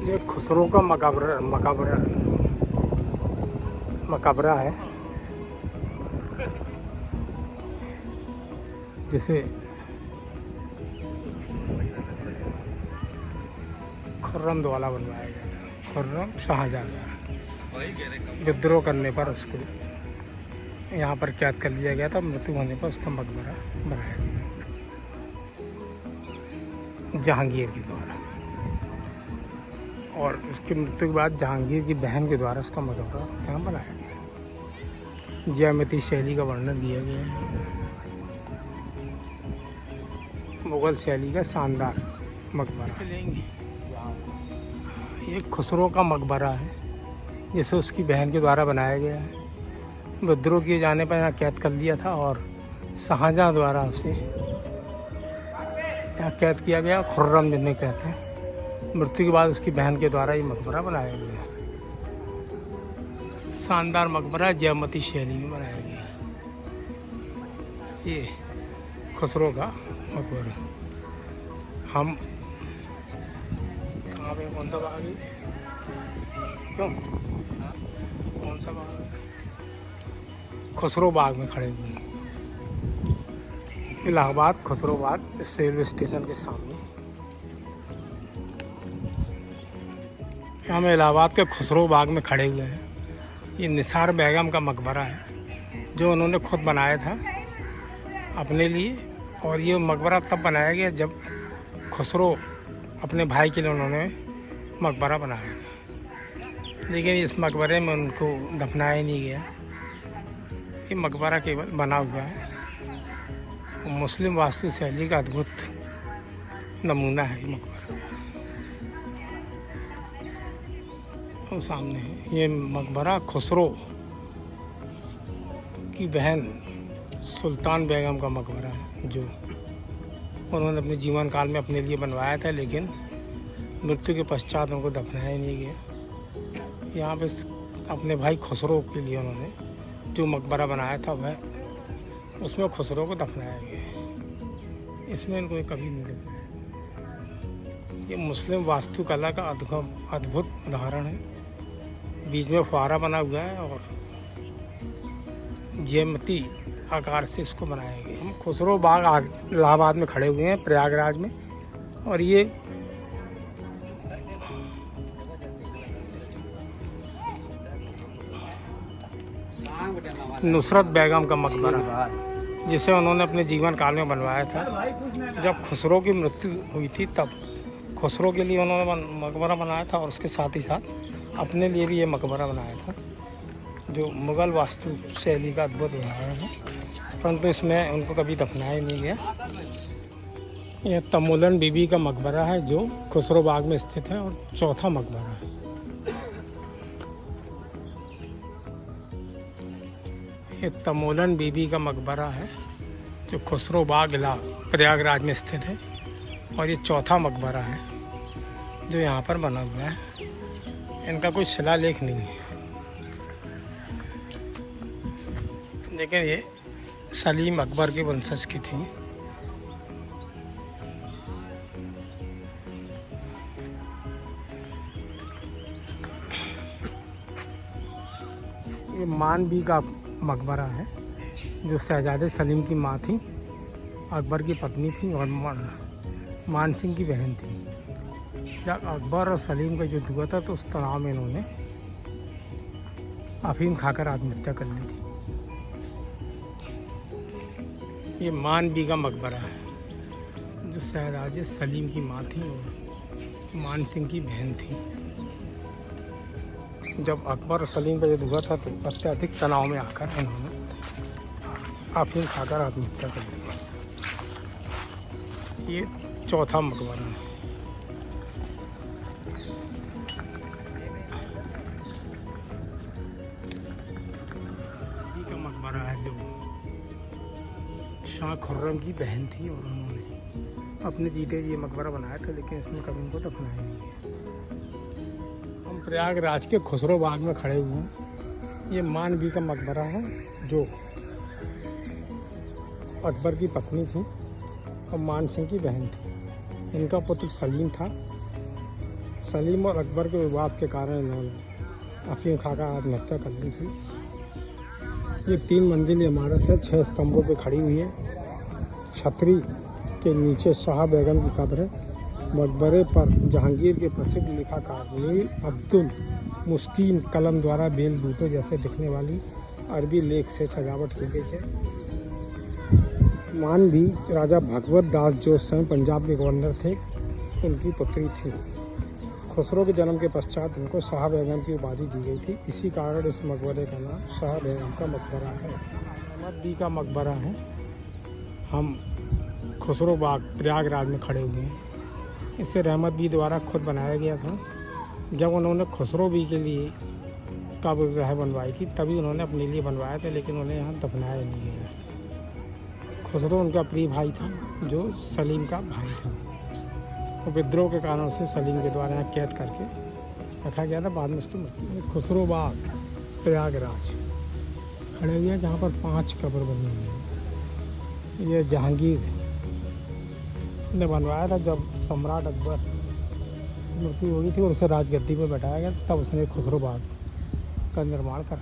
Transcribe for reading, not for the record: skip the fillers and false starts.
ये खुसरो का मकबरा है, जिसे खुर्रम द्वारा बनवाया गया था। खुर्रम शाहजहां विद्रोह करने पर उसको यहाँ पर कैद कर लिया गया था। मृत्यु होने पर उसका मकबरा बनाया गया जहांगीर के द्वारा, और उसकी मृत्यु के बाद जहांगीर की बहन के द्वारा उसका मकबरा यहाँ बनाया गया। ज्यामिति शैली का वर्णन दिया गया है। मुगल शैली का शानदार मकबरा लेंगे। ये खुसरो का मकबरा है, जिसे उसकी बहन के द्वारा बनाया गया है। विद्रोह किए जाने पर यहाँ कैद कर लिया था और शाहजहां द्वारा उसे यहाँ कैद किया गया। खुर्रम जिन्हें कहते हैं। मृत्यु के बाद उसकी बहन के द्वारा ये मकबरा बनाया गया। शानदार मकबरा ज्यामिति शैली में बनाया गया। ये खुसरो का मकबरा। हम कहाँ पे, कौन सा बाग है, क्यों, कौन सा बाग है? खुसरो बाग में खड़े हुए हैं। इलाहाबाद खुसरो बाग, इस रेलवे स्टेशन के सामने। हम इलाहाबाद के खुसरो बाग में खड़े हुए हैं। ये निसार बेगम का मकबरा है, जो उन्होंने खुद बनाया था अपने लिए। और ये मकबरा तब बनाया गया जब खुसरो अपने भाई के लिए उन्होंने मकबरा बनाया था, लेकिन इस मकबरे में उनको दफनाया नहीं गया। ये मकबरा केवल बना हुआ है। मुस्लिम वास्तु शैली का अद्भुत नमूना है ये मकबरा। और सामने है ये मकबरा खुसरो की बहन सुल्तान बेगम का मकबरा है, जो उन्होंने अपने जीवन काल में अपने लिए बनवाया था, लेकिन मृत्यु के पश्चात उनको दफनाया नहीं गया। यहाँ पे अपने भाई खुसरो के लिए उन्होंने जो मकबरा बनाया था, वह उसमें खुसरो को दफनाया गया। इसमें इनको कभी नहीं दफनाया। ये मुस्लिम वास्तुकला का अद्भुत उदाहरण है। बीच में फुहारा बना हुआ है और ज्यामिति आकार से इसको बनाया गया। हम खुसरो बाग इलाहाबाद में खड़े हुए हैं, प्रयागराज में। और ये नुसरत बेगम का मकबरा, जिसे उन्होंने अपने जीवन काल में बनवाया था। जब खुसरो की मृत्यु हुई थी, तब खुसरो के लिए उन्होंने मकबरा बनाया था, और उसके साथ ही साथ अपने लिए भी ये मकबरा बनाया था, जो मुग़ल वास्तु शैली का अद्भुत उदाहरण है। परंतु इसमें उनको कभी दफनाया नहीं गया। यह तमोलन बीबी का मकबरा है, जो खुसरो बाग में स्थित है और चौथा मकबरा है। ये तमोलन बीबी का मकबरा है, जो खुसरो बाग प्रयागराज में स्थित है, और ये चौथा मकबरा है जो यहाँ पर बना हुआ है। इनका कोई शिलालेख नहीं है, लेकिन ये सलीम अकबर के वंशज की थी। ये मानबी का मकबरा है, जो शहजादे सलीम की माँ थी, अकबर की पत्नी थी और मान सिंह की बहन थी। जब अकबर और सलीम का युद्ध हुआ था, तो उस तनाव में इन्होंने अफीम खाकर आत्महत्या कर ली थी। ये मानबी का मकबरा है, जो शहजादे सलीम की माँ थी और मान सिंह की बहन थी। जब अकबर और सलीम का युद्ध हुआ था, तो अत्यधिक तनाव में आकर इन्होंने अफीम खाकर आत्महत्या कर ली। ये चौथा मकबरा है। का मकबरा है, जो शाह खुर्रम की बहन थी, और उन्होंने अपने जीते जी ये मकबरा बनाया था, लेकिन इसमें कभी उनको दफनाया नहीं है। हम प्रयागराज के खुसरो बाग में खड़े हुए हैं। ये मानबी का मकबरा है, जो अकबर की पत्नी थी और मान सिंह की बहन थी। इनका पुत्र सलीम था, सलीम और अकबर के विवाद के कारण इन्होंने अफीम खाकर आत्महत्या कर ली थी। ये 3 मंजिली इमारत है, 6 स्तंभों पे खड़ी हुई है। छतरी के नीचे शाह बेगम की कब्र है। मकबरे पर जहांगीर के प्रसिद्ध लेखकार मीर अब्दुल मुस्कीन कलम द्वारा बेल बूटों जैसे दिखने वाली अरबी लेख से सजावट की गई है। मान भी राजा भगवत दास जो उस समय पंजाब के गवर्नर थे, उनकी पुत्री थी। खुसरो के जन्म के पश्चात इनको शाह बेगम की उपाधि दी गई थी। इसी कारण इस मकबरे का नाम शाह बेगम का मकबरा है। रहमत बी का मकबरा है। हम खुसरो बाग प्रयागराज में खड़े हुए हैं। इसे रहमत बी द्वारा खुद बनाया गया था। जब उन्होंने खुसरो बी के लिए कब्रगाह बनवाई थी तभी उन्होंने अपने लिए बनवाया था, लेकिन उन्हें यहाँ दफनाया नहीं गया। खुसरो उनका प्रिय भाई था जो सलीम का भाई था। और विद्रोह के कारण उसे सलीम के द्वारा यहाँ कैद करके रखा गया था। बाद में उसकी मृत्यु हुई। खुसरो बाग प्रयागराज खड़े हुए हैं जहाँ पर 5 कब्र बनी हुई हैं। ये जहांगीर ने बनवाया था। जब सम्राट अकबर मृत्यु हो गई थी और उसे राजगद्दी पर बैठाया गया, तब उसने खुसरो बाग का निर्माण कर